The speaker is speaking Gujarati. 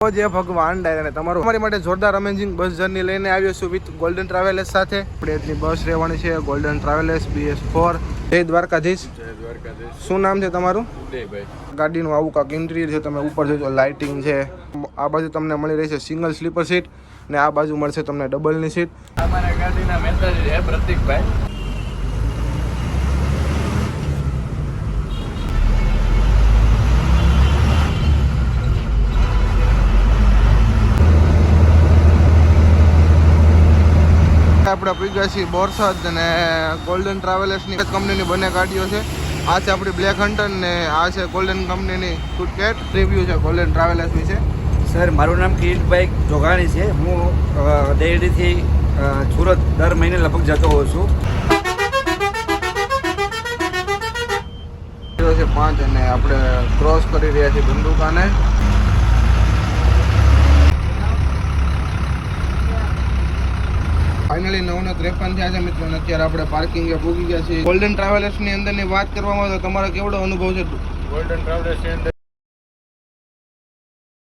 જય ભગવાન ડાયર અને તમારું અમારી માટે જોરદાર અમેઝિંગ બસ જર્ની લઈને આવ્યો છું વિથ ગોલ્ડન ટ્રાવેલર્સ સાથે. આપણે એટલી બસ રહેવાની છે ગોલ્ડન ટ્રાવેલર્સ BS4. જય દ્વારકાધીશ. જય દ્વારકાધીશ. શું નામ છે તમારું? ઉદયભાઈ. ગાડીનું આવું કાંક ઇન્ટિરિયર છે. તમે ઉપર જોજો લાઇટિંગ છે. આ બાજુ તમને મળી રહેશે સિંગલ સ્લીપર સીટ ને આ બાજુ મળશે તમને ડબલની સીટ. અમારા ગાડીના મેનેજર છે પ્રતિકભાઈ. આપણે પીગા છીએ બોરસદ અને ગોલ્ડન ટ્રાવેલર્સની કંપનીની બંને ગાડીઓ છે. આ છે આપણી બ્લેક હન્ટર ને આ છે ગોલ્ડન કંપનીની સુટકેટ. રિવ્યૂ છે ગોલ્ડન ટ્રાવેલર્સની છે. સર મારું નામ કિરીટભાઈ જોગાણી છે. હું દેરડીથી સુરત દર મહિને લગભગ જતો હોઉં છું. છે 5 અને આપણે ક્રોસ કરી રહ્યા છીએ ધંધુકાને. ફાઇનલી 9:53 થયા છે મિત્રો અને અત્યારે આપણે પાર્કિંગે પૂગી ગયા છીએ. ગોલ્ડન ટ્રાવેલર્સની અંદરની વાત કરવામાં આવે તો તમારો કેવડો અનુભવ છે? ગોલ્ડન ટ્રાવેલર્સની અંદર